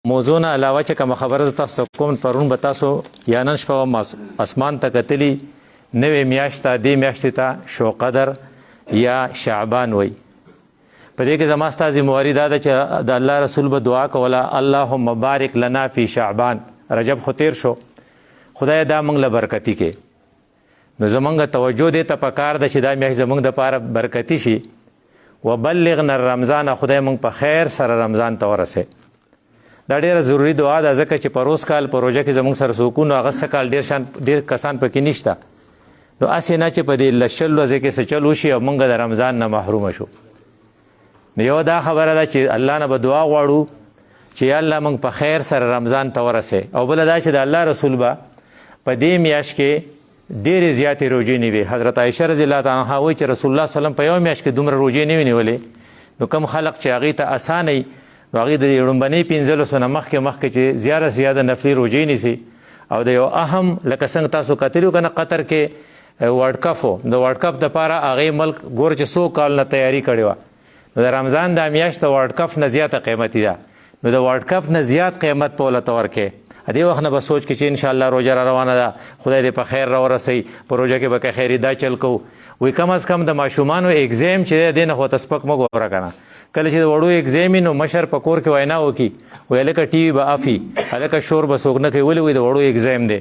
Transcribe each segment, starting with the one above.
موضوع نه علاوه چې کوم خبره تاسو کوم پرون به تاسو یا نن شپه اسمان ته کتلی نوې میاشت دې میاشتې ته شو قدر یا شعبان وای. په دې کې زما ستاسو ذمہواری دا ده چې د الله رسول به دعا کوله اللهم بارک لنا فی شعبان. رجب خو تیر شو، خدای دا موږ له برکتی کې، نو زمونږ توجه دې ته پکار ده چې دا میاشت زمونږ دپاره برکتی شي. وبلغنا الرمضان، خدای موږ په خیر سره رمضان ته ورسې. دا ډیره ضروری دعا ده ځکه چې په روز کال په روژه کې زموږ سره سکون او هغه کال ډیر کسان پکې نشته، نو هسې نه چې په دې لشل ورځې کې څه چل وشي او موږ د رمضان نه محرومه شو. نو یو دا خبره ده چې الله نه به دعا غواړو چې یا الله موږ په خیر سره رمضان ته ورسې، او بله دا چې د الله رسول به په دې میاشت کې ډېرې زیاتې روژې نیوي. حضرت عایشه رضی الله تعالی عنها وایي چې رسول الله صلی الله علیه وسلم په یو میاشت کې دومره روژې نه وي نیولې. نو کوم خلق چې هغې ته اسانه وي نو هغې د لومبنۍ 15 نه مخکې چې زیاده زیاده نفلي روژې نیسي. او د یو اهم لکه څنګه تاسو کتلي وو که نه قطر کې ورلډ کپ و، د ورلډ کپ دپاره هغې ملک ګوره چې 100 کال نه تیاري کړې وه. نو د رمضان دا میاشت د ورلډ کپ نه زیاته قیمتي ده، نو د ورلډ کپ نه زیات قیمت په ولته ورکې. دې وخت نه به سوچ کې چې انشاءالله روژه را روانه ده، خدای دې په خیر راورسوي، په روژه کې به که خیري دا چل کوو. وایي کم از کم د ماشومانو اګزیم چې دی دې نه خو ته سپک مه ګوره که نه. کله چې د وړو اګزیم وي نو مشر په کور کې وینا وکړي، وایي هلکه ټي وي به افي، هلکه شور به څوک نه کوي، ولې وایي د وړو اګزیم دی.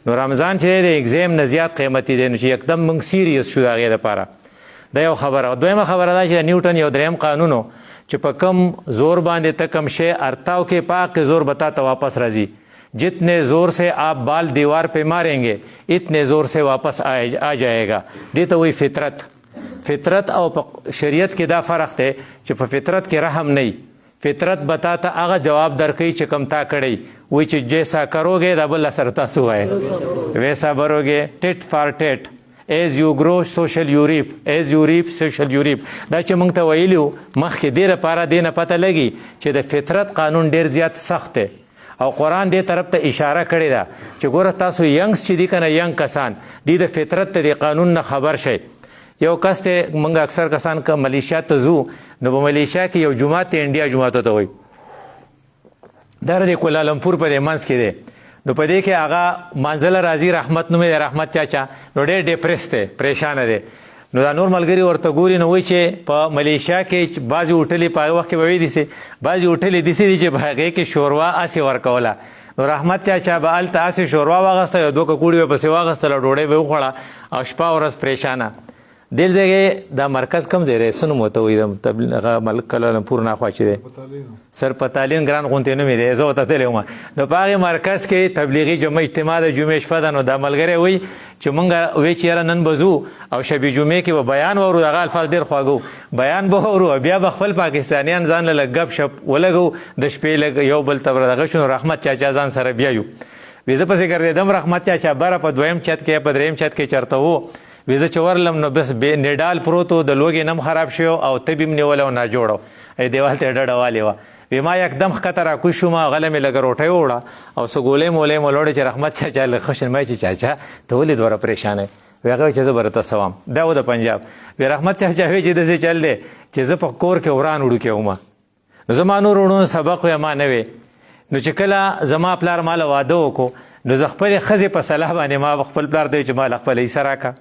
نو رمضان چې دی د اګزیم نه زیات قیمتي دی، نو چې یکدم موږ سیریس شو د هغې دپاره. دا یو خبره. دویمه خبره دا چې د نیوټن یو دریم قانون و چې په کم زور باندې ته کم شی ارتاو کې پاک زور به تا ته واپس راځي. جتنے زور سے آپ بال دیوار پہ ماریں گے اتنے زور سے واپس آ جائے گا. دې ته وایي فطرت. فطرت او په شریعت کې دا فرق دی چې په فطرت کې رحم نه وي. فطرت به تا ته هغه جواب درکوي چې کم تا کړی، وایي چې جیسا کروگے دا بل سره تاسو وایي ویسا بروگے. ټیټ فار ټیټ ایز یو ګرو سوشل یو ریپ، ایز یو ریپ سوشل یو ریپ. دا چې موږ ته ویلي وو مخکې دې لپاره دې نه پته لګي چې د فطرت قانون ډېر زیات سخت دی، او قرآن دې طرف ته اشاره کړې ده چې ګوره تاسو ینګس چې دي که نه ینګ کسان دي د فطرت ته د قانون نه خبر شئ. یو کس ته موږ اکثر کسان که ملیشیا ته ځو نو په ملیشیا کې یو جومات ته انډیا جومات ته وایي، دا د کولالمپور په دې منځ کې دی. نو په دې کې هغه منزله راځي رحمت نوم دی، رحمت چاچا، نو ډېر ډپریس دی، پریشانه دی. نو دا نور ملګري ورته ګوري نو وایي چې په ملیشیا کې بعضې هوټلې په هغه وخت کې به وایي داسې بعضې هوټلې داسې دي چې په هغې کې شوروا هسې ورکوله. نو رحمت چاچا به هلته هسې شوروا واغسته، یو 2 ککوړې به پسې واغستله، ډوډۍ به وخوړه او شپه ورځ پریشانه. دې ځای دا مرکز کوم ځای دی؟ څه نوم ورته وایي د هغه ملک کلالمپور ناخوا چې دی سر پتالین ګران غونتې نوم یې دی، زه ورته تللی وم. نو په هغې مرکز کې تبلیغي جمعه اجتماع د جمعې شپه ده. نو دا ملګری وایي چې مونږ وایي چې یاره نن به ځو او شبې جمعې کې به بیان واورو، دغه الفاظ ډېر خواږه، بیان به واورو او بیا به خپل پاکستانیان ځان له لږ ګپ شپ ولګو، د شپې لږ یو بل ته دغه شو. رحمت چاچا ځان سره بیا یو وي زه پسې ګرځېدم. رحمت چاچا بره په 2م چت کې په 3م چت کې چېرته و، وي زه چې ورلم نو بس نډال پروت و، د لوږې نم خراب شوی او تبې م نیولی او ناجوړه و، دیوال ته یې ډډه والې وه. وی ما یکدم ښکته راکوز شوم، غله مې لږه روټۍ ووړه او څه ګولۍ مولۍ مو لوړې چې رحمت چاچا لږ ښه شن. ما چې چاچا ته ولې دومره پریشانه یې؟ وی هغه چې زه به راته سوام. دا و د پنجاب. وی رحمت چاچا وی چې داسې چل دی چې زه په کور کې وران وړوکې وم، نو زما نور وړونو سبق وی ما نه وی. نو چې کله زما پلار ما له واده وکړو نو زه خپلې ښځې په صلاح باندې ما خپل پلار ته چې ما له خپله حصه راکړه.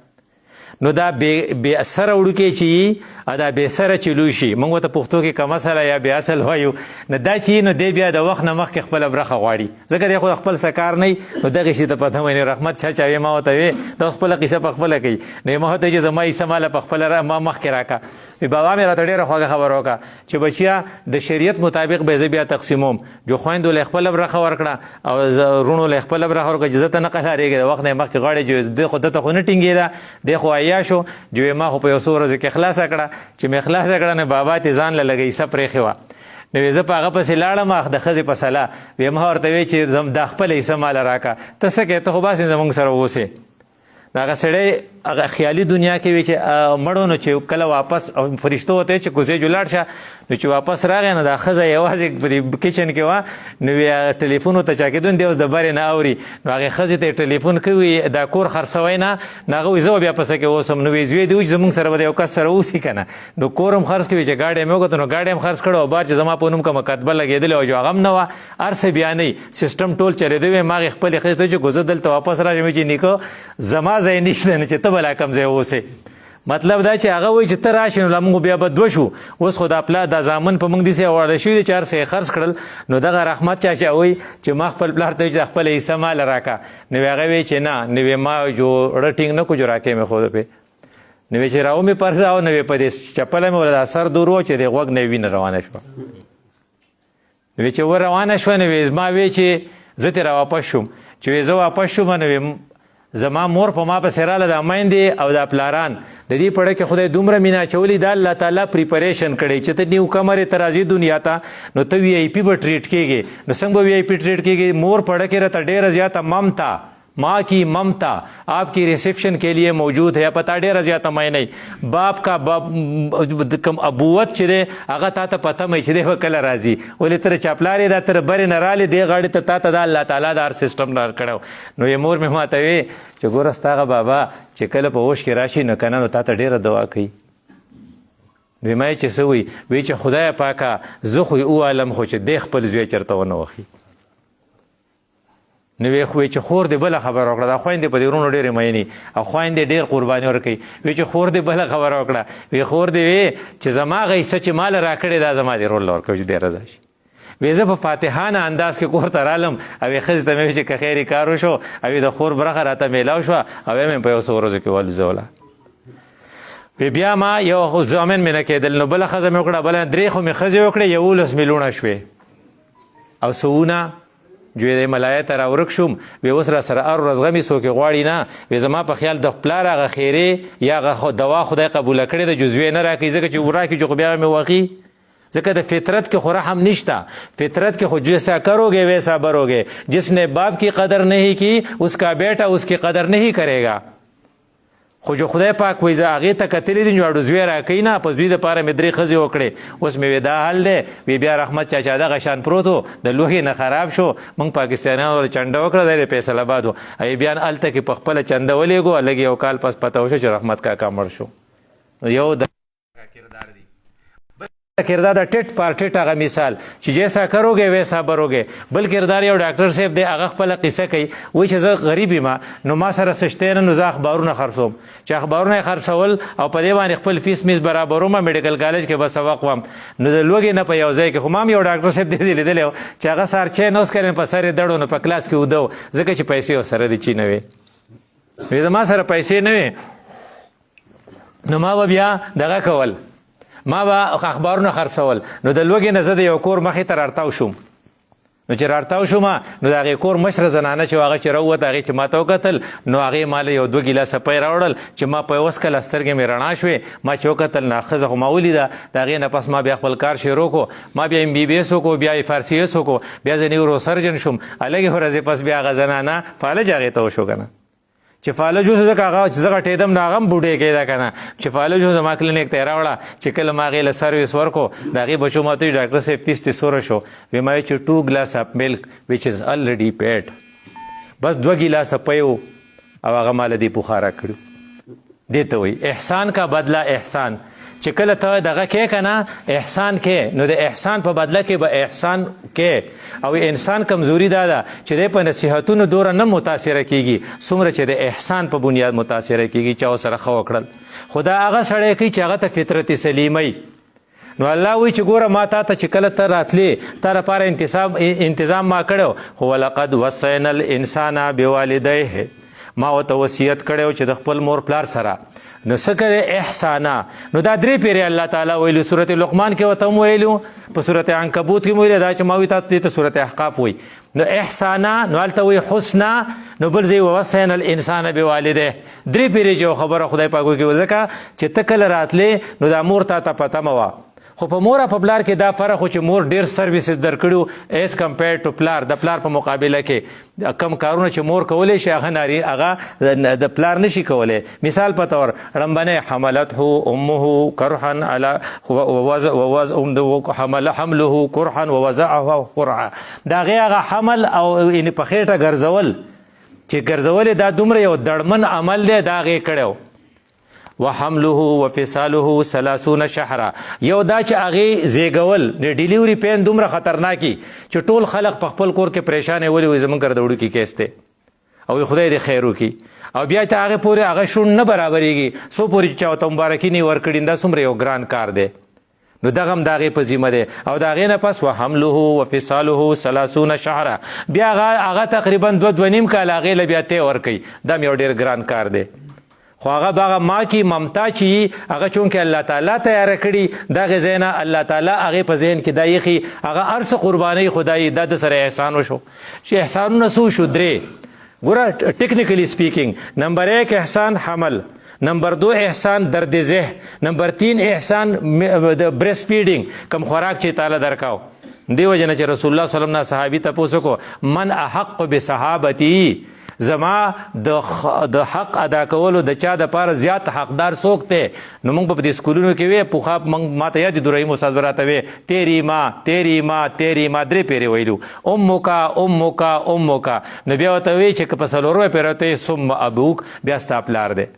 نو دا بې سره وړوکی چې وي دا بې سره چې لوی شي، موږ ورته پښتو کې کم اصله یا بې اصل وایو. نو دا چې نو دی بیا د وخت نه مخکې خپله برخه غواړي، ځکه دی خو د خپل څه کار نه وي. نو دغې شي ته پته وایي. رحمت چاچا وی ما ورته وی دا خپله قصه په خپله کوي. نو ما ورته چې زما حصه ماله په خپله ما مخکې راکړه. وی بابا مې راته ډېره خوږه خبره وکړه چې بچیا د شریعت مطابق به زه بیا تقسیموم. جو خویندو له خپله برخه ورکړه او وروڼو له خپله برخه ورکړه چې زه ته نه قهارېږې، د وخت نه یې مخکې غاړې جو دی خو دته خو نه ټینګېده، دی خو عیا شو. جو ما خو په یو څو ورځو کې خلاصه کړه. چې مې خلاصه کړه نو بابا تې ځان له لږه حصه پرېښې وه. نو زه په هغه پسې لاړم د ښځې په صلاح. وی ما ورته وی چې دا خپله حصه ماله راکړه، ته څه کوې، ته خو باسې زموږ سره اوسې. نو هغه سړی هغه خیالي دنیا کې وي چې مړو نو چې کله واپس فرشتو ته چې کوزې جوړ شه نو چې واپس راغی نو دا ښځه یوازې په دې کچن کې وه نو ټلیفون ورته چا کېدون دی اوس د برې نه اوري نو هغې ښځې ته یې ټلیفون کوي دا کور خرڅوی نه نو هغه وایي زه به بیا پسې کې اوسم نو وایي زوی دې وایي چې زموږ سره به د یو کس سره اوسي که نه نو کور هم خرڅ کوي چې ګاډی مې وکتل نو ګاډی هم خرڅ کړی او بار چې زما په نوم کومه کتبه لګېدلې وه چې هغه هم نه وه هر څه بیانوي سیسټم ټول چلېده وی ما هغې خپلې ښځې ته چې ګوزه دلته واپس راشم چې نیکه زما ځای نشته نه چې ته به لا کوم ځای اوسې مطلب دا چې هغه وایي چې ته راشې نو لا موږ بیا به دوه شو اوس خو دا پلار دا زامن په موږ داسې واړه شوي دي چې هر څه یې خرڅ کړل نو دغه رحمت چاچا وایي چې ما خپل پلار ته وایي چې خپله حصه مال راکړه نو هغه وایي چې نه نو ما جوړه ټینګ نه کړو چې راکې مې خوده پې نو چې راو مې پرځاو نو په دې چپله مې ورته سر دور و چې د غوږ نه وینه روانه شوه نو چې ور روانه شوه نو زما وی چې زه ترې راواپس شوم چې زه واپس شوم نو زما مور په ما پسې راله دا میندې او دا پلاران د دې پړه کې خدای دومره مینه اچولي دا الله تعالی پریپریشن کړی چې ته نیو کمرې ته راځې دنیا ته نو ته وی آی پي به ټریټ کېږې نو څنګه به وی آی پي ټریټ کېږي مور پړه کې راته ډېره زیاته ممتا माँ की ममता आपकी रिसेप्शन के लिए मौजूद है पता ډېره زیاته مای نه باپ کا کم ابوت چې دی هغه تا ته پته مې چې دی به کله راځي ولې تر چاپلارې دا تر برې نه رالې دې غاړې ته تا ته دا الله تعالی دا هر سیسټم ډار کړی نو یې مور مې ما ته وی چې ګوره ستا هغه بابا چې کله په هوش کې راشي نو که نه نو تا ته ډېره دعا کوي نو ما یې چې څه وایي وایي چې خدایه پاکه زه خو یې ووالم خو چې دی خپل زوی چېرته ونه وخي نو وی خو چې خور دې بله خبره وکړه دا خویندې په دې ورونو ډېرې مینې او خویندې ډېر قرباني ورکوي وی چې خور دې بله خبره وکړه وی خور دې وی چې زما هغه حصه چې ماله راکړې دا زما دې رول ورکوي چې دې رضا شي وی زه په فاتحانه انداز کې کور ته رالم او یې ښځې ته مې وی چې که خیرې کار وشو او د خور برخه راته میلاو شوه او یې مې په یو څو ورځو کې والوزوله وی بیا ما یو زامن مې نه کېدل نو بله ښځه مې وکړه بله درې خو مې ښځې وکړې 11 میلیونه شوې او سوونه جو د ملایه ته راورک شوم وی اوس را سره هر ورځ غمي څوک غواړي نه وی زما په خیال د پلار هغه خیرې یا هغه دوا خدای قبوله کړې د جزوی نه راکړي ځکه چې وراکي چې خو بیا مې واقعي ځکه د فطرت کې خو رحم نشته فطرت کې خو جیسا کروگے ویسا بروگے جس نے باپ کی قدر نہیں کی اس کا بیٹا اس کی قدر نہیں کرے گا خو جو خدای پاک وایي زه هغې ته کتلی دي نو زوی راکوي نه په زوی دپاره مې 3 ښځې وکړې اوس مې وی دا حال دی وی بیا رحمت چاچا دغه شان پروت و د لوښې نه خراب شو موږ پاکستانیانو ورته چنډه وکړه دی د فیصل آباد و ای بیا هلته کې په خپله چنده ولېږو لږ یو کال پس پته وشو چې رحمت کاکا مړ شو نو یو کردار دی کردار د ټټ پار ټټ هغه مثال چې جیسا کروگے ویسا بروگے بل کردار یو ډاکټر صاحب دی هغه خپله قصه کوي وایي چې زه غریب یم نو ما سره څه شتی نه نو زه اخبارونه خرڅوم چې اخبارونه یې خرڅول او په دې باندې خپل فیس میس برابروم میډیکل کالج کې به سبق وم نو د لوږې نه په یو ځای کې خو ما هم یو ډاکټر صاحب داسې لیدلی و چې هغه سهار چای نه اوس کړی په سر یې دړو نو په کلاس کې اوده و ځکه چې پیسې ورسره د چی نه وې وایي زما سره پیسې نه وې نو ما به بیا دغه کول ما به اخبارونه خرڅول نو د لوږې نه زه د یو کور مخې ته رارتاو شوم نو چې رارتاو شوم نو د هغې کور مشره زنانه چې هغه چې راووته هغې چې ما ته وکتل نو هغې ما له یو 2 ګیلاسه پی راوړل چې ما په اوس کله سترګې مې رڼا شوې ما چې وکتل نو ښځه خو ما ولیده د هغې نه پس ما بیا خپل کار شروع کړو ما بیا MBBS وکړو بیا FRCS وکړو بیا زه نیورو سرجن شوم هلکې ورځې پس بیا هغه زنانه فالج هغې ته وشو که نه چې فالج اوس ځکه هغه چې زه غټېدم نو هغه هم بوډۍ کېده که نه چې فالج اوس زما کلینیک ته یې راوړه چې کله ما هغې له سروس ورکړو د هغې بچو ما ته ډاکټر صاحب فیس دې څومره شو ویې ما وایي چې 2 glass of milk which is already paid بس 2 ګیلاسه پی و او هغه ما له دې بخاره کړو دې ته وایي احسان کا بدله احسان چې کله ته دغه کې که نه احسان کې نو د احسان په بدله کې به احسان کې او انسان کمزوري دا ده چې دی په نصیحتونو دوره نه متاثره کېږي څومره چې د احسان په بنیاد متاثره کېږي چې ورسره ښه وکړل خو دا هغه سړی کوي چې هغه ته فطرت سلیمۍ نو الله وایي چې ګوره ما تا ته چې کله ته راتلې تا لپاره انتظام ما کړی خو ولقد وصینا الانسان بوالدیه ما ورته وصیت کړی چې د خپل مور پلار سره نو څه کوې احسانا نو دا 3 پیرې الله تعالی ویلو صورت لقمان کې ورته هم ویلو په صورت عنکبوت کې ویلو دا چې ما وایي تاسو ته صورت احقاف وایي نو احسانا نو هلته وایي حسنا نو بل ځای ووصینا الانسان بوالدیه 3 پیرې چې خبره خدای پاک وکړي ځکه چې ته کله راتلې نو دا مور تا ته پته مه وه خو په مور په پلار کې دا فرق خو چې مور ډیر سرویسز درکړو ایز کمپیر ټو پلار د پلار په مقابله کې کم کارونه چې مور کولی شي هغه د پلار نشي کولی. مثال په تور ړمبنی حملته امه کرحا حمله کرحا ووضعه کرحا د هغې هغه حمل او یعنې په خېټه ګرځول چې ګرځول دا دومره یو دړمن عمل دی دا هغې کړی و. وحمله وفصاله 30 شهرا یو دا چې هغې زیږول د ډیلیوري پین دومره خطرناکي چې ټول خلق په خپل کور کې پریشانې ولې وایي زموږ کره د وړوکي کیس دی او خدای دې خیر وکړي او بیا ته هغې پورې هغه شونډ نه برابرېږي څو پورې چې چا ورته مبارکي نه ورکړي دا څومره یو ګران کار دی. نو دغه هم د هغې په ذمه دی او د هغې نه پس وحمله وفصاله 30 شهرا بیا هغه تقریبا 2.5 کاله هغې له بیا تی ورکوي دا هم یو ډېر ګران کار دی. خو هغه به ما کې ممتا چې هغه چونکې الله تعالی تیاره کړي دغې ځای نه الله تعالی هغې په ذهن کې دا ایښي هغه هر څه قربانۍ خدایي دا د سره احسان وشو چې احسانونه څو شو درې ګوره ټیکنیکلی سپیکینګ نمبر 1 احسان حمل نمبر 2 احسان درد ذه نمبر 3 احسان بریسټ فیډینګ کم خوراک چې تعالی درکاو دیو جن چې رسول الله صلی الله علیه وسلم صحابي تاسو کو من احق بصحابتي زما د حق ادا کولو د چا د پاره زیات حقدار څوک دی نو موږ په دې سکولونو کې وی پوخا موږ ماته یاد د رحیم استاد راته وی تیری ما درې پیری ویلو اموکا نو بیا ورته وی چې په څلورو پیرته ثم ابوک بیا ستا پلار دی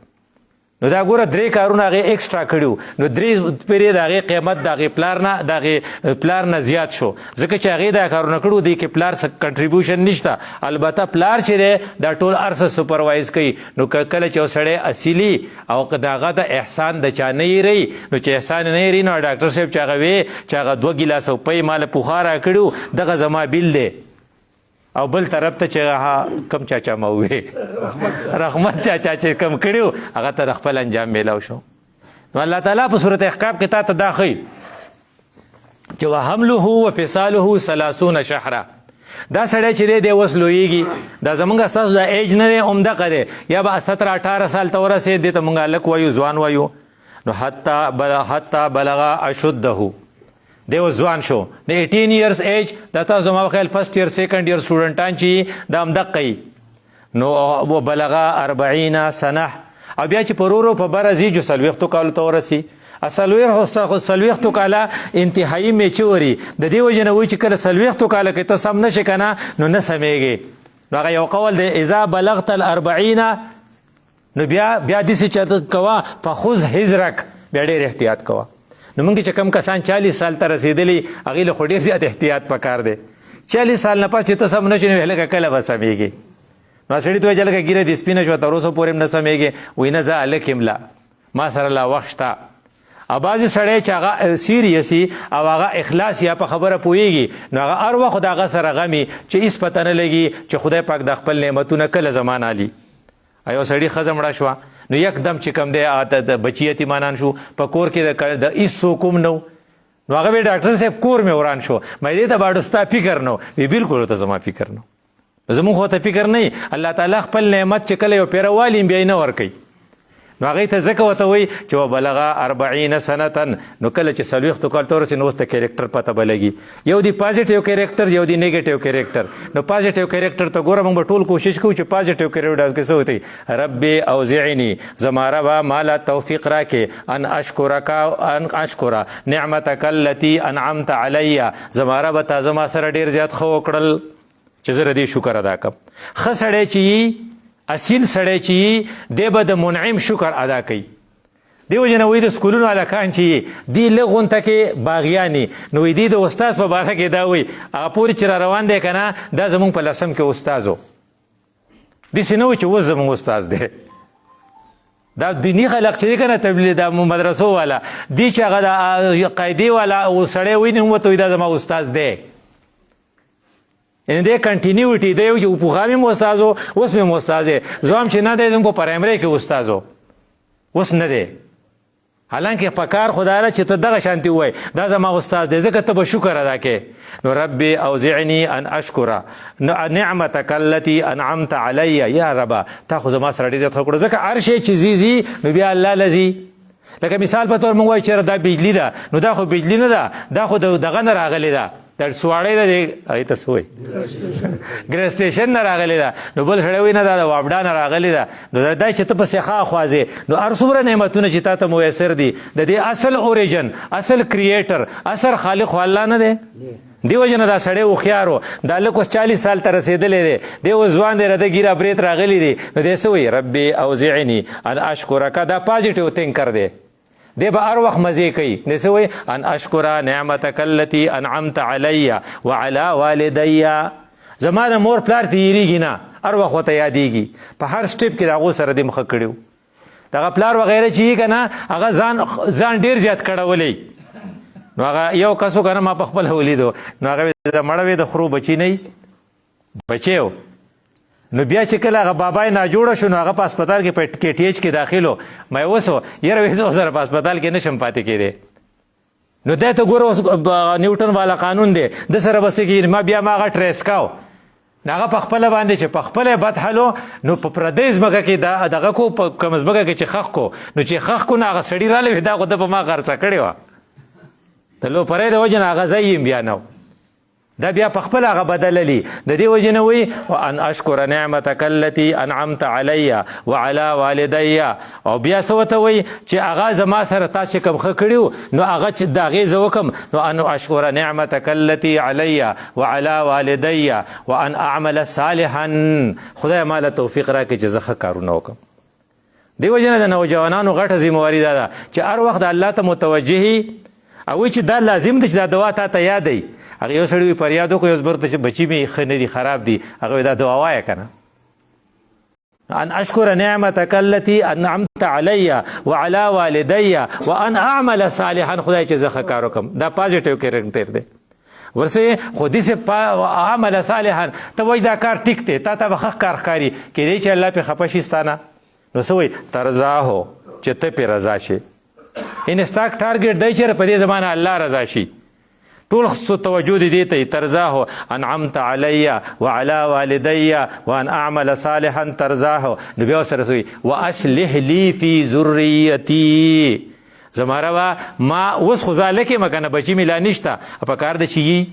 نو دا ګوره 3 کارونه هغې ایکسټرا کړي نو 3 پیرې د هغې قیمت د هغې پلار نه زیات شو ځکه چې هغې دا کارونه کړو دی کې پلار څه کنټریبیوشن نشته البته پلار چې دی دا ټول هر څه سپروایز کوي نو کله چې یو سړی اصلي او د هغه د احسان د چا نه یېرئ نو چې احسان نه یېري نو ډاکټر صاحب چې هغه وی چې هغه 2 ګیلاسه پی ماله پوخا راکړو دغه زما بیل دی او بل طرف ته چې کم چاچا ما وې رحمت چاچا چې کم کړو هغه ته خپل انجام میلاو شو. نو الله تعالی په صورت احقاف کې تا ته دا ښیي چې وحمله وفصاله 30 شهرا دا سړی چې دی اوس لویږي دا زمونږ ستاسو د ایج نه دی همدغه دی یا به 17-18 سال ته ورسېد دې ته مونږ هلک وایو ځوان وایو نو حتی بلغ اشده دی اوس ځوان شو د 18 years ایج دا تاسو زما په خیال فرسټ ایئر سیکنډ ایئر سټوډنټان چې دا همدقه یي نو بلغ 40 سنه او بیا چې په ورو په بره ځي جو 40 کالو ته ورسي 40 کاله انتهایي میچوري د دې وجې نه وایي چې کله 40 کاله کې ته سم نشې که نه نو نه سمیږې نو هغه یو قول دی اذا بلغت 40 نو بیا داسې چې کوه فخذ حذرک بیا ډېر احتیاط کوه. نو موږ چې کم کسان 40 سال ته رسېدلي هغې له خو ډېر زیات احتیاط پکار دی 40 سال نه پس چې ته سم نه شې نو هلکه کله به سمېږي نو سړي ته وایي چې هلکه ګیره دې سپینه شوه تر اوسه پورې هم نه سمېږي وایي نه زه هلک یم لا ما سره لا وخت شته او بعضې سړی چې هغه سیریسي او هغه اخلاص یا په خبره پوهېږي نو هغه هر وخت د هغه سره غمي چې هېڅ پته نه لګي چې خدای پاک د خپل نعمتونه کله زمان علي یو سړي ښځه مړه شوه نو یکدم چې کوم دی د بچي یتیمانان شو په کور کې د هېڅ څوک هم نه نو هغه به ډاکټر صاحب کور مې وران شو مې دې ته باډو ستا فکر نه وي بلکل ورته زما فکر نه زموږ خو ته فکر نه وي الله تعالی خپل نعمت چې کله یو پیروالي بیا یې نه ورکوي نو هغې ته ځکه ورته وایي چې وبلغ 40 سنه نو کله چې 40 کال ته ورسي نو اوس د کیریکټر پته به لګي یو دی پازیټیو کیریکټر یو دی نیګیټیو کیریکټر نو پازیټیو کیریکټر ته ګوره موږ به ټول کوشش کوو چې پازیټیو کیریکټر کې څه وتی ربي اوزعنی زما ربه مالا توفیق راکې ان اشکر نعمتک التي انعمت علی زما ربه تا زما سره ډېر زیات ښه وکړل چې زه د دې شکر ادا کړم. ښه سړی چې اصیل سړی چې دی به د منعم شکر ادا کوي دیو جن وایي د سکولونو هلکان چې دی لږ غونته کې باغیاني نو وایي دی د استاز په باره کې دا وایي هغه پورې چې را روان دی که نه دا زموږ په 10م کې استاز و داسې نه و چې اوس زموږ استاز دی دا دیني خلق چې دی که نه تبلیغ د مدرسو والا دی چې هغه د قاعدې والا سړی وایي نو ورته وایي دا زما استاز دی ان دې کنټینیوټي دی چې پوخا مې م استاز و اوس مې م استاز دی زه هم چې نه دی زموږ په پرایمرۍ کې استاز و اوس نه دی حالانکه په کار خو دا ده چې ته دغه شانتې ووایې دا زما استاز دی ځکه ته به شکر ادا کوې نو ربي اوزعنی ان اشکره نعمتک التي انعمت علی یا ربه تا خو زما سره ډېر زیات ښه کړو ځکه هر شی چې ځي نو بیا الله لځي لکه مثال په تور موږ وایو چې دا بجلی ده، نو دا خو بجلی نه ده، دا خو دغه نه راغلی ده، د سواړی ده، هغې ته څه وایي ګریسټیشن نه راغلی ده. نو بل سړی وایي نه دا د وابډا نه راغلی ده. نو دا چې ته پسې خواځې، نو هر څومره نعمتونه چې تا ته میسر دي، د دې اصل اوریجن، اصل کریټر، اصل خالق خو الله نه دی. دی وجه نه دا سړی هوښیار و، دا هلک اوس 40 سال ته رسېدلی دی، دی اوس ځوان دی، رده ګیره برېت راغلی دی. نو دی څه وایي ربي اوزعنی ان اشکرک، دا پازیټیو تینکر دی، دی به هر وخت مزې کوي. دی څه وایي ان اشکر نعمتک التي انعمت علی وعلى والدی، زما د مور پلار ته هېرېږي نه، هر وخت ورته یادېږي، په هر سټیپ کې د هغو سره دې مخه کړي. دغه پلار وغیره چې یې که نه، هغه ځان ډېر زیات کړولی. نو هغه یو کس و که نه، ما په خپله ولیدو، نو هغه د مړه وې د خرو بچي نه بچی و. نو بیا چې کله هغه بابا یې ناجوړه شو، نو هغه په هسپتال کې په KTH کې داخل و. ما یې اوس و یاره وې زه سره په هسپتال کې نشم پاتې کېدی. نو دی ته ګوره اوس نیوټن والا قانون دی، د سره به څه کېږي. ما بیا ما هغه ټریس کاو، نو هغه په خپله باندې چې په خپله بد حلو، نو په پردۍ ځمکه کې دغه کو، په کومه ځمکه کې چې خښ کو، نو چې خښ کو، نو هغه سړي رالی وي، دا خو ده په ما خرڅه کړې وه، د لوپرۍ د وجې نه هغه ځای یې بیا نه و، دا بیا په خپل هغه بدللی. د دې وجې نه وایي وان اشکر نعمتک التي انعمت علی وعلى والدی. او بیا څه ورته وایي چې هغه زما سره تا چې کوم ښه کړي وو، نو هغه چې د هغې زه وکړم، نو ان اشکر نعمتک التي علی وعلى والدی وان اعمل صالحا، خدای ما له توفیق راکړي چې زه ښه کارونه وکړم. دې وجې نه د نوجوانانو غټه ذمهواري دا ده چې هر وخت د الله ته متوجهي، او چې دا لازم دی چې دا دعا تا ته یاد دی. هغه یو سړی فریاد وکړو، یو زبر ته چې بچي مې ښه نه دي، خراب دي، هغه دا دعا وایه که نه، ان اشکر نعمتک التي انعمت علی وعلى والدی وان اعمل صالحا، خدای چې زه ښه کار وکړم. دا پازیټیو کیریکټر دی. ورسې خو داسې عمل صالحا ته وایي دا کار ټیک دی، تا ته به ښه کار ښکاري، کیدای چې الله پرې خفه شي ستا نه، نو څه وایي ترضاهو، چې ته پرې رضا شي. ان ستا ټارګېټ دی چې په دې زمانه الله رضا شي، ټول توجه دې دې ته ترضاه انعمت علی وعلى والدی وان اعمل صالحا ترضاه. نو بیا ورسره څه وایي واصلح لی فی ذریتی، زما ربه ما اوس خو زه هلک یم که نه، بچي مې لا نشته، په کار ده چې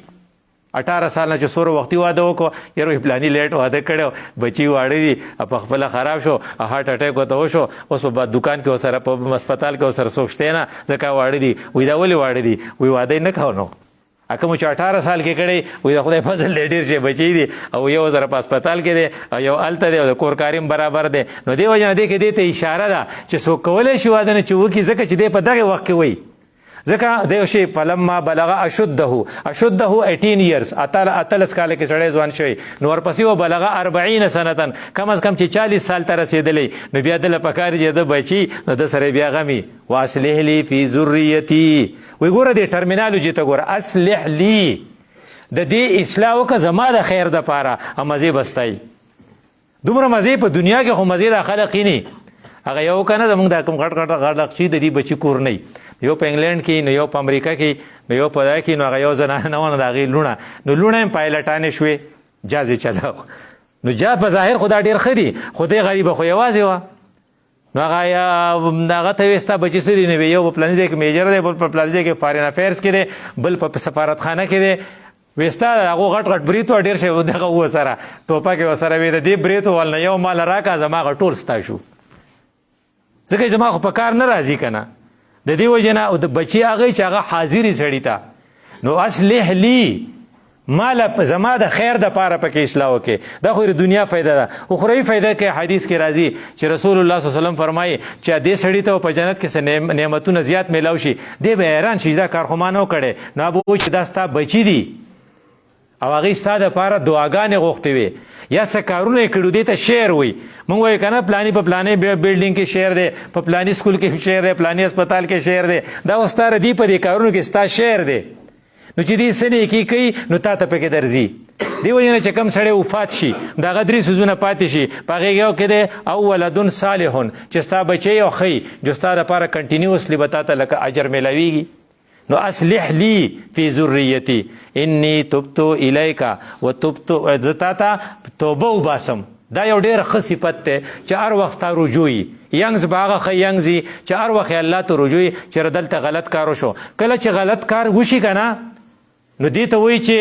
18 سال نه چې څومره وختي واده وکړو، یاره پلاني لیټ واده کړی، بچي واړه دي، په خپله خراب شو، هارټ اټیک ورته وشو، اوس په دوکان کې ورسره په هسپتال کې ورسره څوک شته نه، ځکه واړه دي. وایي دا ولې واړه دي؟ وایي واده یې نه کوو. نو کوم چې 18 سال کې کړی، وایي د خدای فضل دی ډېر چې بچي دي، او یو سره په هسپتال کې دی، او یو هلته دی، او د کور کاري هم برابر دی. نو دې وجه نه دې کې دې ته اشاره ده چې څوک کولی شي واده نه چې وکړي، ځکه چې دی په دغه وخت کې وایي، ځکه د یو شی فلما بلغ اشده 18 years، 18 کاله کې سړی ځوان شوی، نو ورپسې و بلغ 40 سنه، کم از کم چې 40 سال ته رسېدلی، نو بیا دله پکار چې د بچي، نو د سره بیا غمي واصلح لی فی ذریتی. وایي ګوره دې ټرمینالوجي ته ګوره، اصلح لی، د دې اصلاح وکړه زما د خیر دپاره، او مزې بستای. دومره مزې په دنیا کې خو مزې دا خلق یې نه، هغه یو که نه زموږ دا کوم غټ غټ خلق چې د دې بچي کور نه، یو په انګلینډ کې، نو یو په امریکا کې، نو یو په دا کې، نو هغه یو زنانه وه، نو د هغې لوڼه، نو لوڼه یې پایلټانې شوې، جاز یې چلاو. نو جاز په ظاهر خو دا ډېر ښه دي، خو دی غریبه خو یوازې وه. نو هغه ته وایي ستا بچي څه دي؟ نو یو په پلاني ځای کې میجر دی، بل په پلاني ځای کې فارن افیرز کې دی، بل په سفارتخانه کې دی. وایي ستا د هغو غټ غټ برېت وه، ډېر شی دغه و سره ټوپک یې ورسره وي، د دې برېتو ول نه یو مال راکړه، زما هغه ټول ستا شو، ځکه زما خو په کار نه راځي که نه. د دې وجې نه او د بچي هغه چې هغه حاضري سړي ته، نو اصلح لی، ما زما د خیر دپاره پکې اصلاح وکړې. دا خو د دنیا فایده ده. اخروي فایده کې حدیث کې راځي چې رسول الله صلی الله علیه وسلم فرمایي چې دې سړي ته په جنت کې څه نعمتونه زیات میلاو شي، دی به حیران شي دا کار خو ما نه کړی. نو هغه به وایي چې دا ستا بچي دي، او هغې ستا دپاره دعاګانې غوښتې وي، یا څه کارونه یې کړي، دې ته شعر وایي. موږ وایو که نه پلاني په پلاني بلډینګ کې شعر دی، په پلاني سکول کې شعر دی، پلاني هسپتال کې شعر دی، دا اوس ستا ردي په دې کارونو کې ستا شعر دی. نو چې دې څه نیکي کوي، نو تا ته پکې درځي. دې وجې نه چې کوم سړی وفات شي، د هغه 3 څیزونه پاتې شي، په هغې یو کې دی او ولد صالح، چې ستا بچی او ښی جو ستا دپاره کنټینیوسلی به تا ته لکه اجر میلاویږي. نو اصلح لی فی ذریتی انی تبتو الیک و تبتو، زه تا ته توبه وباسم، دا یو ډېر ښه صفت دی چې هر وخت ستا رجوع وي. ینګز به هغه ښه ینګز وي چې هر وخت یې الله ته رجوع وي چې دلته غلط کار وشو. کله چې غلط کار وشي که نه نو دې ته وایي چې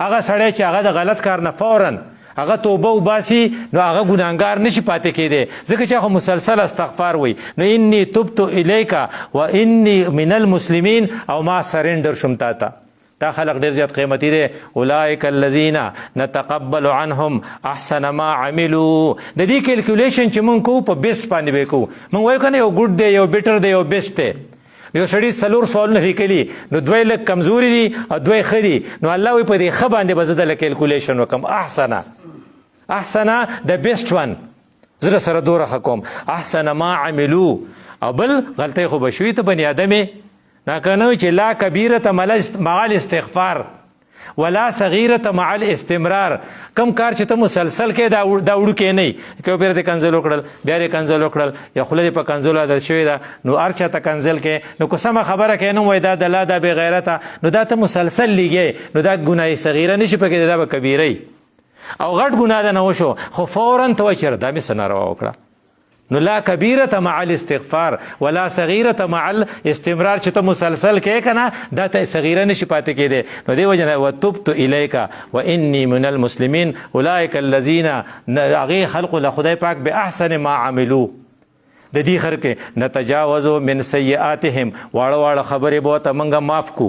هغه سړی چې هغه د غلط کار نه فورا هغه توبه وباسي نو هغه ګناهګار نشي پاتې کېدی، ځکه چې هغه مسلسل استغفار وایي. نو انی تبت الیک و انی من المسلمین، او ما سرنډر شم تا ته. دا خلق ډېر زیات قیمتي دی. اولئک الذین نتقبل عنهم احسن ما عملوا. د دې کیلکولیشن چې مونږ کوو په بیسټ باندې به کوو. مونږ وایو که نه یو ګډ دی، یو بیټر دی، یو بیسټ دی. یو سړي 4 سوالونه لیکلي نو 2 لږ کمزوري دي او 2 ښه دي، نو الله وایي په دې ښه باندې به زه دله کیلکولیشن وکړم. احسنه د بیسټ ون زه در سره دوره ښه کوم. احسن ما عملو. او بل غلطۍ خو به شوي ته بني آدمې ناکنه چې لا کبیرة مع الاستغفار ولا صغیرة مع الاستمرار. کم کار چې ته مسلسل کې دا وړوکی نه وي، که یو بیا دې کنځل وکړل، بیا دې کنځل وکړل، یا خوله دې په کنځلو عادت شوې ده، نو هر چا ته کنځل کې، نو که سمه خبره کوې نو وایي دا د لا دا بې غیرته، نو دا ته مسلسل لیږې، نو دا ګناه صغیره نه شي پکې، دا به کبیره او غټ ګناه ده نه وشو، خو فورا ته وایي چېرې دا مې څه ناروا وکړه. نو لا کبیرة مع الاستغفار ولا صغیرة مع الاستمرار چې ته مسلسل کې که نه دا ته صغیره نشي پاتې کېدی. نو دې وجه نه وتبت الیک و انی من المسلمین اولئک الذین هغې خلقو له خدای پاک باحسن ما عملو. د دې خر کې نتجاوزو من سیئاتهم، واړه واړه خبرې به ورته موږ معاف کو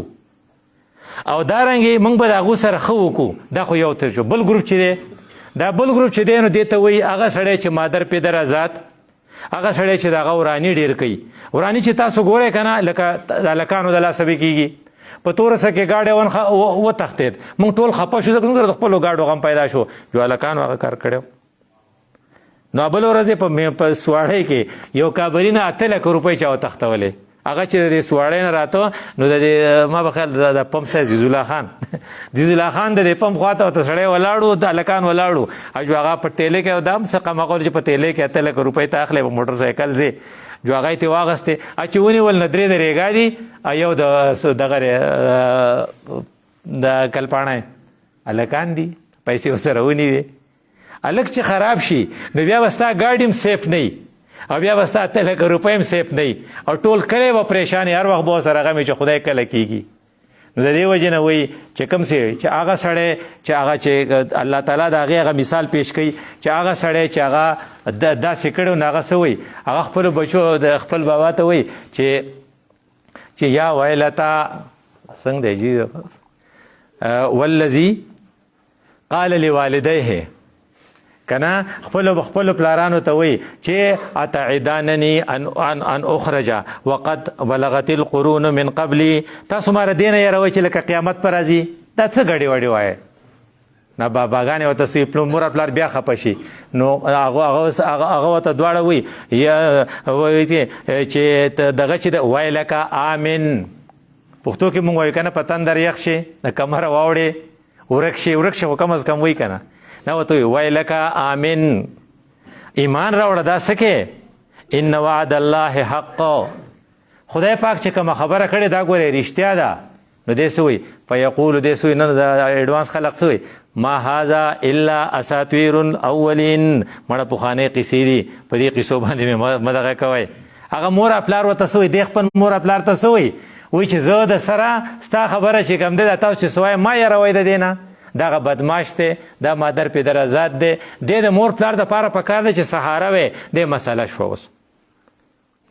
او دارنګې موږ به د هغو سره ښه وکړو. دا خو یو تر شو. بل ګروپ چې دی، دا بل ګروپ چې دی نو دې ته وایي هغه سړی چې مادر پدر آزاد، هغه سړی چې د هغه وراني ډېر کوي. وراني چې تاسو ګورئ که نه لکه د هلکانو د لاسه به کېږي، په تورسه کې ګاډی وتښتېد، موږ ټول خفه شو، ځکه موږ د خپلو ګاډو غم پیدا شو جو هلکانو هغه کار کړی. نو بله ورځ یې په سواړۍ کې یو کابلي نه 8 لکه روپۍ چا وتښتولې. هغه چې د دې سواړۍ نه راته نو د دې ما به خیال د پمپ صاحب عزیزالله خان عزیزالله خان د دې پمپ خواته ورته سړی ولاړو، د هلکان ولاړو، جو هغه په ټیلې کې دا هم څه قمقل چې په ټیلې کې 8 لکه روپۍ ته اخلې په موټر سایکل ځې، جو هغه یې ترې واخېستې، چې ونیول نه 3 د ریګا دي، یو دغه د کلپاڼی هلکان دي، پیسې ورسره ونیوې. هلک چې خراب شي نو بیا به ستا ګاډي هم سیف نه وي او بیا به ستا 8 لکه روپۍ هم سیف نه وي او ټول کلی به پریشان هر وخت به ورسره غم چې خدای کله کېږي. نو د دې وجې نه وایي چې کوم چې هغه سړی چې هغه چې الله تعالی د هغې هغه مثال پیش کوي چې هغه سړی چې هغه داسې کړی نو هغه څه وایي، هغه خپلو بچو د خپل بابا ته وایي چې یا ویلتا څنګه دی جي والذي قال لوالديه کنه خپلو پلارانو ته وایي چې اتعدانني ان اخرج وقد بلغت القرون من قبلي. تاسو ماره دې نه یېروئ چې لکه قیامت پر راځي، دا څه ګډې وډې وایې. نه باباګانې ورته سوي مور پلار بیا خفه شي، نو هغه ورته دواړه وایي چې دغه چې وایي لکه آمن. پښتو کې مونږ وایو که نه په تندر یخ شي، د کمره واوړې ورک شي خو کم از کم وایي که نه. نه ورته وایي لکه آمن، ایمان راوړه، دا څه کې ان وعد الله حق. خدای پاک چې کومه خبره کړې دا ګورې رښتیا ده. نو دې څه وایي فیقولو دې څه وایي نه د ایډوانس خلق څه وایي ما هذا الا اساطیر الاولین. مړه پخوانۍ قصې دي، په دې قصو باندې مې مه دغه کوئ. هغه مور پلار ورته څه وایي، دې خپل مور پلار ته څه وایي، وایي چې زه د سره ستا خبره چې کوم دی دا تاسو چې څه وایي ما یېروئ د دې نه، دغه بدماش دی، دا مادر پدر آزاد دی، دی د مور پلار دپاره پکار دی چې سهاره وی دی مسله شوه. اوس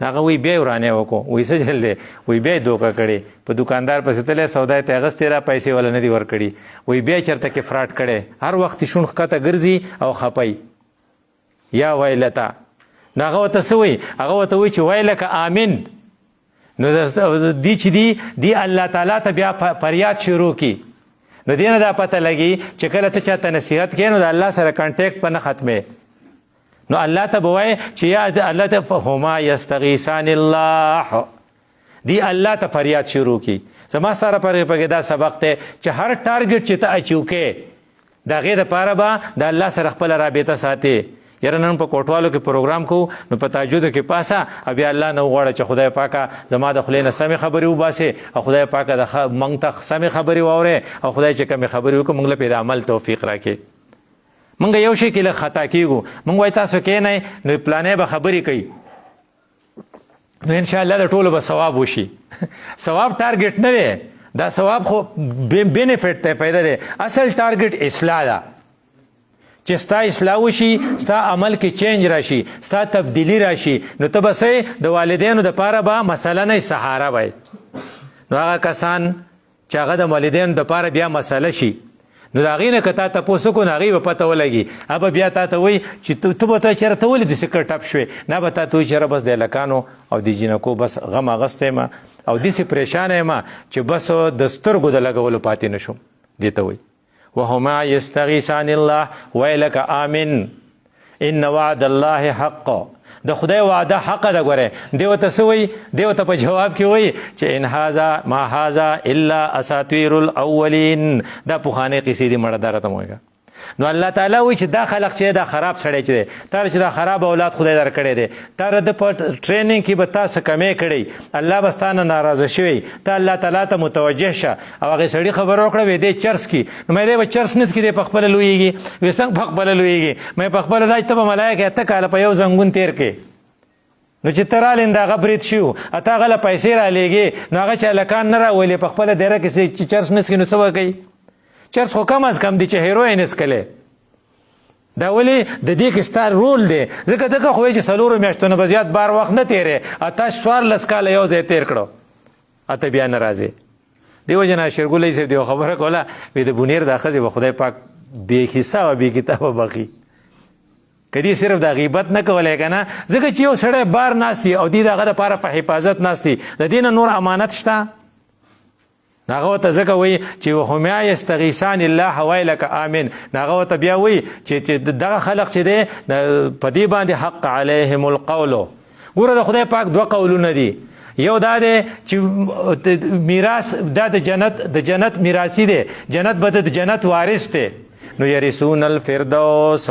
هغه وایي بیا یې ورانې وکړو، وایي څه جل دی، وایي بیا یې دوکه کړې، په دوکاندار پسې تللی سودا یې ته اخیستې را، پیسې وله نه دي ورکړي، وایي بیا یې چېرته کې فراډ کړی، هر وخت یې شونډ ښکته ګرځي او خپی. یا ویلتا. نو هغه ورته څه وایي، هغه ورته وایي چې ویلکه آمن. نو دی چې دی الله تعالی ته بیا فریاد شروع کی. نو دې نه دا پته لګي چې کله ته چاته نصیحت کوې نو د الله سره کانټیکټ په نه ختمې. نو الله ته به وایې چې یا الله ته هما یستغیثان الله، دی الله ته فریاد شروع کی. زما سره پکې دا سبق دی چې هر ټارګټ چې ته اچیو کې د هغې دپاره به د الله سره خپله رابطه ساتې. یاره نن په کوټوالو کې پروګرام کوو نو په تهجدو کې پاسه او بیا الله نه وغواړه چې خدای پاکه زما د خولې نه سمې خبرې وباسې او خدای پاکه موږ ته سمې خبرې واورې او خدای چې کمې خبرې وکړو موږ له پې د عمل توفیق راکړي. مونږ یو شي کې خطا کیږو، مونږ وایي تاسو کینئ نو پلانې به خبرې کوي، نو ان شاء الله د ټولو به ثواب وشي. ثواب ټارګټ نه دی، دا ثواب خو بینیفټ ته پیدا دی. اصل ټارګټ اصلاح ده، چې ستا اصلاح وشي، ستا عمل کې چینج راشي، ستا تبدیلی راشي، نو ته به د والدینو دپاره به مسله نه سهاره وای. نو هغه کسان چې هغه د والدینو دپاره بیا مسله شي، نو د هغې نه که تا تپوس وکړو نو هغې به پته ولګي. هغه بیا تا ته وایي چې ته به ته چېرې ته ولې داسې ټپ شوې، نه به تا ته وایي چېرې بس د هلکانو او د جینکو بس غم اخیستی یم او داسې پریشانه یم چې بس د سترګو د لګولو پاتې نه شم. دې ته وایي وهما یستغیثان الله ویلک آمن ان وعد الله حق. د خدای وعده حق ده. ګوره دی ورته څه وایي؟ دی ورته په جواب کې وایي چې ان هذا ما هذا الا اساطیر الاولین. دا پخوانۍ کیسې دي مړه، دا راته مه وایه. نو الله تعالی وایي چې دا خلق چې دا خراب سړی چې دی، تا چې دا خراب اولاد خدای در کړی دی، تا د په ټریننګ کې به تا څه کمی کړی، الله به ستا نه ناراضه شوی، ته الله تعالی ته متوجه شه. او هغې سړي خبره وکړه وی دی چرس کي، نو مې دی به چرس نه څکي، دی په خپله لویږي. وی څنګه په خپله لویږي؟ مې په خپله دا چې ته به ملایکې اته کاله په یو زنګون تېر کړې، نو چې ته رالې د هغه برید شو، اته هغه له پیسې رالیږې، نو هغه چې هلکان نه راولې په خپله دیره کې چې چرس نه څکي، نو څه به کوي؟ چرس خو کم از کم دی چې هیروین اسکلی. دا ولې د دې کې ستا رول دی، ځکه دغه خو چې څلورو میاشتو نه به زیات بار وخت نه تېرې، اته 14 کاله یو ځای تېر کړو، اته بیا نه راځې. دې وجې نه شیرګلۍ صاحب یوه خبره کوله، وی د بونیر دا ښځې به خدای پاک بې حصه او بې کتابه بخي. که دې صرف دا غیبت نه کولی که نه، ځکه چې یو سړی بار ناست دی او دې د هغه دپاره په حفاظت ناست دی، د دې نه نور امانت شته؟ هغه ورته ځکه وایي چې وهما یستغیثان الله ویلک آمن. هغه ورته بیا وایي چې دغه خلق چې دی په دې باندې حق علیهم القول. ګوره د خدای پاک دوه قولونه دي، یو دا دی چې میراث دا د جنت میراثي دی، جنت به د جنت وارث دی. نو یرثون الفردوس،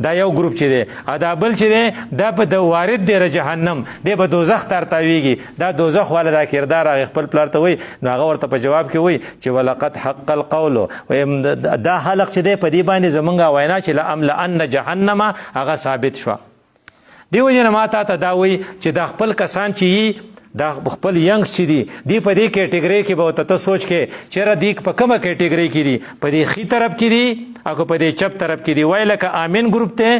دا یو ګروپ چې دی. دا بل چې دی دا په د وارد دی جهنم، دی به دوزخ ته ارتاویږي. دا دوزخ والا دا کردار هغې خپل پلار ته وایي، نو هغه ورته په جواب کې وایي چې ولقد حق القول، دا خلق چې دی په دې باندې زمونږ وینا چې لاملأن جهنم هغه ثابت شوه. دې وجې نه ما تا ته دا وایي چې دا خپل کسان چې یي، دا خپل ینګس چې دي، دی په دې کیټګرۍ کې به ورته ته سوچ کې چېرې دی په کومه کیټګرۍ کې دي، په دې ښي طرف کې دي او که په دې چپ طرف کې دی. وایي لکه آمین ګروپ دی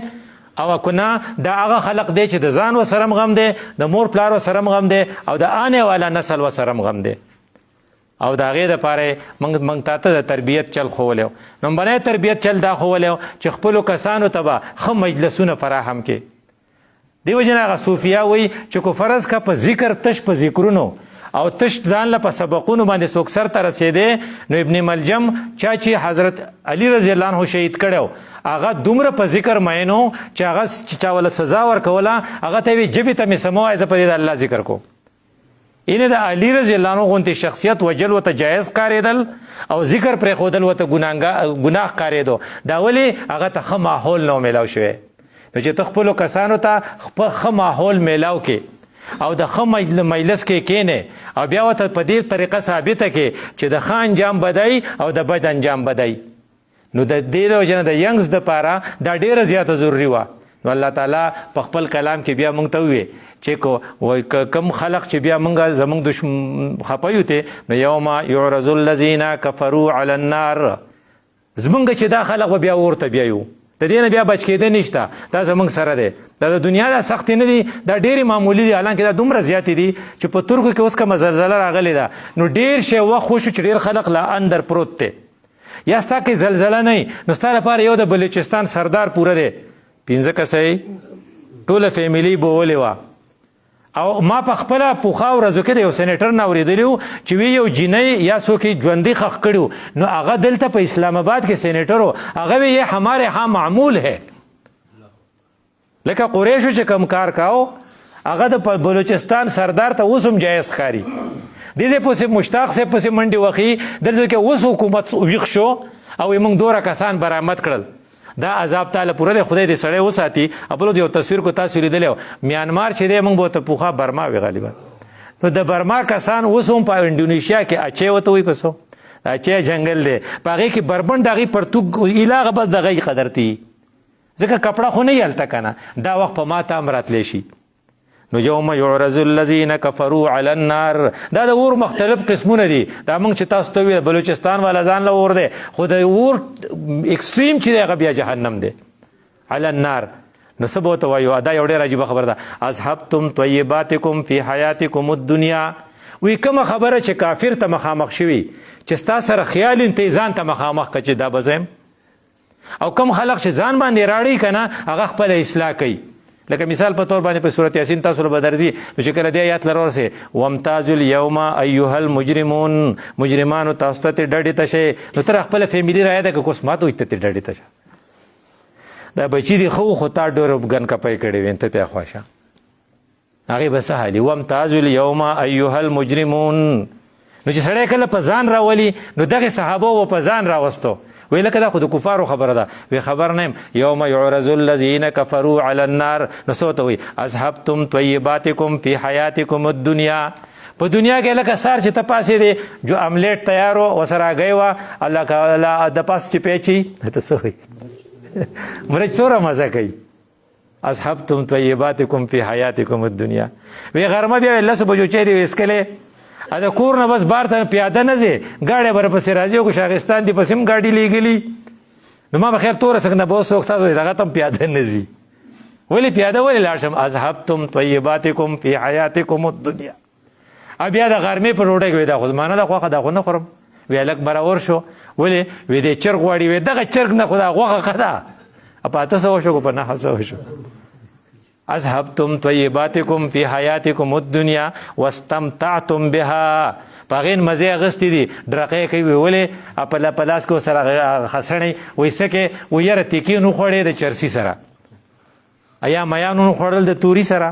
او که نه دا هغه خلق دی چې د ځان و سره غم دی، د مور پلار و سره غم دی، او د آنے والا نسل و سره غم دی. او د هغې دپاره موږ تا ته د تربیت چل ښوولی و. لومبنی تربیت چل دا ښوولی و چې خپلو کسانو ته به ښه مجلسونه فراهم کې. دی وجه نه هغه صوفیا وایي چې کو فرض که په ذکر تش په ذکرونو او تش ځان له په سبقونو باندې څوک سر ته رسېدی، نو ابن ملجم چا چې حضرت علی رضی الله عنه شهید کړی هغه دومره په ذکر مین و چې هغه چا وله سزا ورکوله، هغه ته وایي ژبې ته مې څه مه وایه، زه په دې د الله ذکر کوم. اینې د علی رضی الله عنه غوندې شخصیت وجل ورته جایز ښکارېدل او ذکر پرېښودل ورته ګناه ښکارېدو. دا ولې هغه ته ښه ماحول نه و میلاو شوی. نو چې ته خپلو کسانو ته ښه ماحول میلاو کې او د ښه مجلس کې کینې او بیا ورته په دې طریقه ثابته کې چې د ښه انجام بدی او د بد انجام بدی، نو د دې د وجې نه د ینګز دپاره دا ډېره زیاته ضروري وه. نو الله تعالی په خپل کلام کې بیا موږ ته وویې چې کم خلق چې بیا موږ زموږ خپیو ته، نو یوم یعرض الذین کفروا علی النار، زموږ چې دا خلق به بیا اور ته بیایو، د دې نه بیا بچ کېده نشته. دا زموږ سره دی، دا د دنیا دا سختې نه دي، دا ډېرې معمولي دي، حالانکې دا دومره زیاتې دي چې په ترکو کې اوس کومه زلزله راغلې ده، نو ډېر شی وخت وشو چې ډېر خلق لا اندر پروت دی. یا ستا کې زلزله نه نو ستا لپاره یو د بلوچستان سردار پوره دی، 15 کسه ټوله فیملي بولې وه. او ما په خپله پوخا ورځو کې د یو سینیټر نه اورېدلی و چې وی یو جینۍ یا څوک یې ژوندي ښخ کړي و، نو هغه دلته په اسلام آباد کې سینیټر و، هغه وی یہ ہمارے ہاں معمول ہے. لکه قریشو چې کوم کار کاو هغه د بلوچستان سردار ته اوس هم جایز ښکاري. دې ځای پسې مشتاق صاحب پسې منډې وخي، دلته کې اوس حکومت ویښ شو او موږ دوره کسان برآمد کړل. دا عذاب تعالی پوره دی، خدای دې سړی وساتي. بل یو تصویر کو تاسو لیدلی و، میانمار چې دی موږ به ورته پوخا برما وي غالبا، نو د برما کسان اوس هم په انډونیشیا کې اچې ورته وایي که څه، دا چا جنگل دی په هغې کې بربنډ هغې پرتوګ ایلاغه بس د هغې قدر تی ځکه کپړه خو نه یې هلته که نه دا وخت په ما ته هم راتلی شي نو یوم یعرض الذین کفروا علی النار دا د اور مختلف قسمونه دي دا موږ چې تاسو ته وویل بلوچستان والا ځان له اور دی خو د اور اکسټریم چې دی هغه بیا جهنم دی علی النار نو څه به ورته وایو دا یو ډېر عجیبه خبره ده اذهبتم طیباتکم فی حیاتکم الدنیا وی کومه خبره چې کافر ته مخامخ شوي چې ستا سره خیال ته ځان ته مخامخ که چې دا به زه او کم خلق چې ځان باندې راړي که نه هغه خپله اصلاح کوي لکه مثال په طور باندې په صورت یاسین تاسو له به درځي نو چې کله دې آیات لر ورسې وامتازوا اليوم ایها المجرمون مجرمانو تاسو ته ډډې ته شئ نو تر خپله فیملي رایاده که کوس ما ته وایي ته ډډې ته شه دا بچي دي خو تا ډېر ګن کپی کړی وي ته ته خوا شه هغې به څه حالي وامتازوا اليوم ایها المجرمون نو چې سړی کله په ځان راولي نو دغې صحابه و په ځان راوستو وی لکه دا خو د کفارو خبره ده وی خبر نه یم یوم یعرض الذین کفروا علی النار نو څه ورته وایي اذهبتم طیباتکم فی حیاتکم الدنیا په دنیا کې لکه سار چې ته پاسېدې جو املیټ تیار و ورسره هګۍ وه الله د پاس چې پیچي ته څه وایي مرچ څومره مزه کوي اذهبتم طیباتکم فی حیاتکم الدنیا وی غرمه بیا لسو بجو چای دی ویسکلی د کور نه بس بار ته پیاده نه ځې ګاډی به راپسې راځي او که شاغستان دې پسې هم ګاډي لیږلي نو ما به خیر توره څنګه نه به اوس څوک ستاسو دغه ته هم پیاده نه ځي ولې پیاده ولې لاړ شم اذهبتم طیباتکم فی حیاتکم الدنیا بیا د غرمې په ډوډۍ کې وی دا خو زما نه ده خوښه دا خو نه خورم وی هلک برابر شو ولې وی دی چرګ غواړي وی دغه چرګ نه خو دا غوښه ښه ده په 800 شو که په 900 شو اذهبتم طیباتکم فی حیاتکم الدنیا واستمتعتم بها په هغې مزې اخیستې دي ډرقې کوي ولې په لاس کې ورسره خسڼې وایي څه کې وایي یاره تیکې نو خوړې د چرسي سره یا میانو نو خوړل د توري سره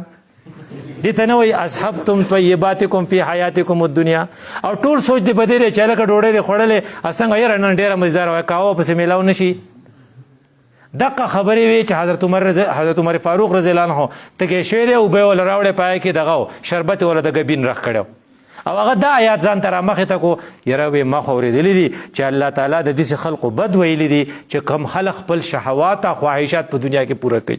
دې ته نه وایي اذهبتم طیباتکم فی حیاتکم الدنیا او ټول سوچ دې په دې دی چې هلکه ډوډۍ دې خوړلې څنګه یاره نن ډېره مزداره وایي کاوه پسې میلاو نه شي دغه خبرې وي چې حضرت عمر فاروق رضی الله عنه تکې شوی دی اوبه یې وله راوړې پای کې دغه شربت یې وله د ګبین رخ کړی او هغه دا آیات ځان ته رامخې ته کو یاره وی ما خو اورېدلي دي چې الله تعالی د داسې خلقو بد ویلي دي چې کم خلق خپل شهوات او خواهشات په دنیا کې پوره کوي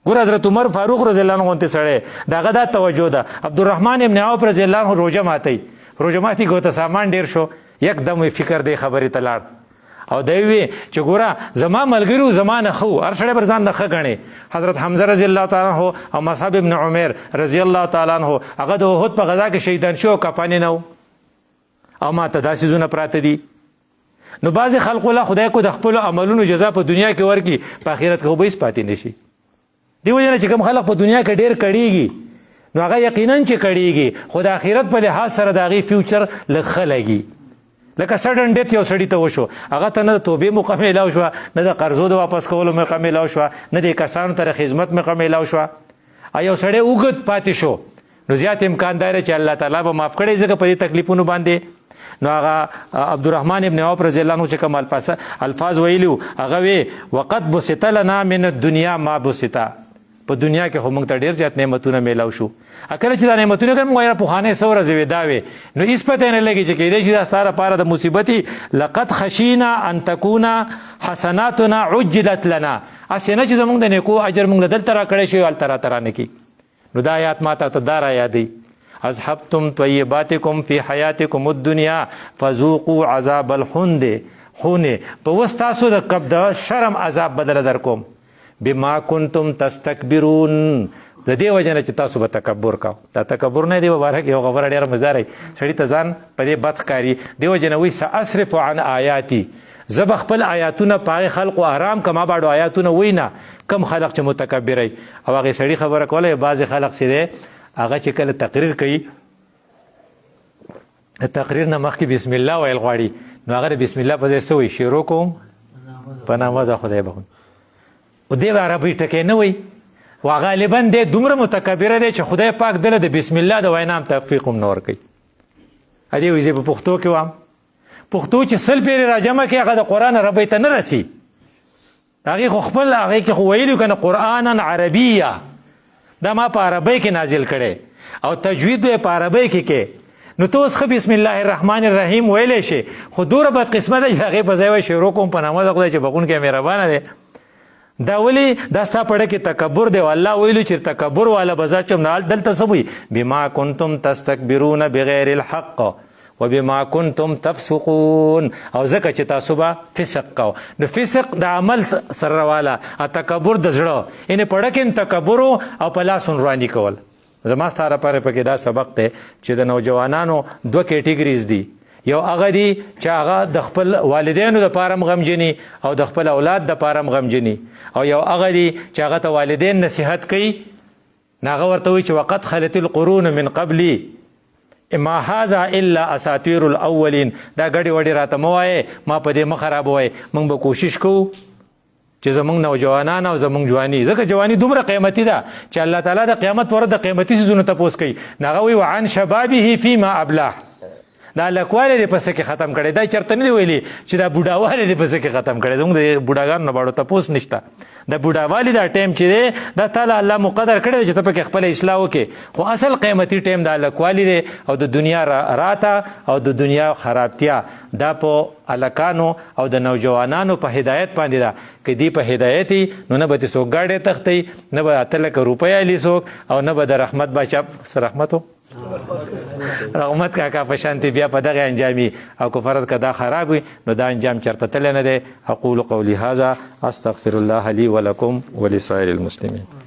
ګور حضرت عمر فاروق رضی الله عنه غوندې سړی د هغه دا توجه ده عبدالرحمن ابن عوف رضی الله عنه روژه ماتوي روژه ماتي ګوته سامان ډېر شو یکدم فکر دی خبرې ته لاړ او دی وی چې ګوره زما ملګري زما نه ښه هر سړی پر ځان نه ښه ګڼې حضرت حمزه رضی الله تعالی عنه او مصعب ابن عمیر رضی الله تعالی عنه هغه د احد په غذا کې شهیدان شو او کفن نه و او ما ته دا څیزونه پراته دي نو بعضې خلقو له خدای کو د خپلو عملونو جزا په دنیا کې ورکړي په آخرت کې خو به هېڅ پاتې نه شي دې وجې نه چې کوم خلق په دنیا کې ډېر کړېږي نو هغه یقینا چې کړېږي خو د آخرت په لحاظ سره د هغې فیوچر لږ ښه لګي لکه سډن ډیت یو سړي ته وشو هغه ته نه د توبې موقع میلاو شوه نه د قرضو د واپس کولو موقع میلاو شوه نه د کسانو ته د خدمت موقع میلاو شوه یو سړی اوږد پاتې شو نو زیات امکان دی چې الله تعالی به معاف کړی ځکه په دې تکلیفونو باندې نو هغه عبدالرحمن ابن عوف رضی الله عنه چې کوم الفاظ ویلي هغه وی وقد بسط لنا من الدنیا ما بسط په دنیا کې خو موږ ته ډېر زیات نعمتونه میلاو شو کله چې دا نعمتونه کوم موږ یاره پخوانۍ څه ورځې وې دا وې نو هېڅ پته یې نه لګي چې کیدای شي دا ستا لپاره د مصیبتي لقد خشینا ان تکونه حسناتنا عجلت لنا هسې نه چې زموږ د نیکو اجر موږ له دلته راکړی شي هلته راته رانکړي نو دا آیات ما ته دا رایادوي اذهبتم طیباتکم فی حیاتکم الدنیا فذوقوا عذاب الخلد خونې په اوس تاسو د شرم عذاب بدله در کوم بما کنتم تستکبرون د دې وجه نه چې تاسو به تکبر کوو دا تکبر نه دی مبارک یو خبره ډېره مزداره سړي ته ځان په دې بد ښکاري دې وجه نه وایي ساصرف عن آیاتي زه به خپل آیاتونه په هغې خلقو آرام کم باډو آیاتونه وایي نه کم خلق چې متکبری او هغې سړي خبره کوله بعضې خلق چې دی هغه چې کله تقریر کوي د تقریر نه مخکې بسم الله ویل غواړي نو هغه د بسم الله په ځای څه وایي شروع کوم په نامه د خدای بخون و دی به عربي ټکی نه وایي و غالبا دی دومره متکبره دی چې خدای پاک دله د بسم الله د وینا هم توفیق هم نه ورکوي ادې وایي زه په پښتو کې وایم پښتو چې سل پیرې راجمع کړي هغه د قرآن عربۍ ته نه رسي هغې خو خپل هغې کې خو ویلي که نه قرآنا عربیه دا ما په عربۍ کې نازل کړی او تجوید به یې په عربۍ کې نو ته اوس ښه بسم الله الرحمن الرحیم ویلی شي، خو دومره بدقسمته چې د هغې په ځای وایي شروع کوم په نامه د خدای چې بخونکی مهربانه دی. دا ولې دا ستا په ډه کې تکبر دی. الله ویلو چې تکبر والا به زه چم نه. دلته څه وایي؟ بما کنتم تستکبرون بغیر الحق وبما کنتم تفسقون، او ځکه چې تاسو به فسق کو. نو فسق د عمل سره والا، تکبر د زړه، یعنې په ډه کې تکبر او په لاس عنواني کول. زما ستا لپاره پکې دا سبق دی چې د نوجوانانو دوه کیټیګریز دي. یو هغه دي چې هغه د خپل والدینو دپاره هم غمجني او د خپل اولاد دپاره هم غمجني، او یو هغه دي چې هغه ته والدین نصیحت کوي، نو هغه ورته وایي چې وقد خلت القرون من قبلي ما هذا الا اساطیر الاولین. دا ګډې وډې راته مه وایې، ما په دې مه خرابوئ. موږ به کوشش کوو چې زمونږ نوجوانان او زمونږ جواني، ځکه جواني دومره قیمتي ده چې الله تعالی د قیامت پر ورځ د قیمتي څیزونو تپوس کوي. نو هغه وایي وعن شبابه فيما ابلاه، دا لکوالی دی پسې کې ختم کړی. دا چېرته نه دی ویلي چې دا بوډاوالی دی پسې کې ختم کړی. زموږ د بوډاګانو نه باړو تپوس نشته. د بوډاوالي دا ټایم چې دی دا تعالی الله مقدر کړی دی چې ته پکې خپله اصلاح وکړې، خو اصل قیمتي ټایم دا لکوالی دی او د دنیا راته او د دنیا خرابتیا دا په هلکانو او د نوجوانانو په هدایت باندې ده. که دی په هدایت وي نو نه به ترې څوک ګاډی تختی، نه به 8 لکه روپۍ علي څوک، او نه به د رحمت باچا رحمت رحمت کاکا په شانتي بیا په دغه انجامي. او که فرض که دا خراب وي نو دا انجام چېرته تللی نه دی. اقول قولي هذا استغفر الله لي ولكم ولسائر المسلمين.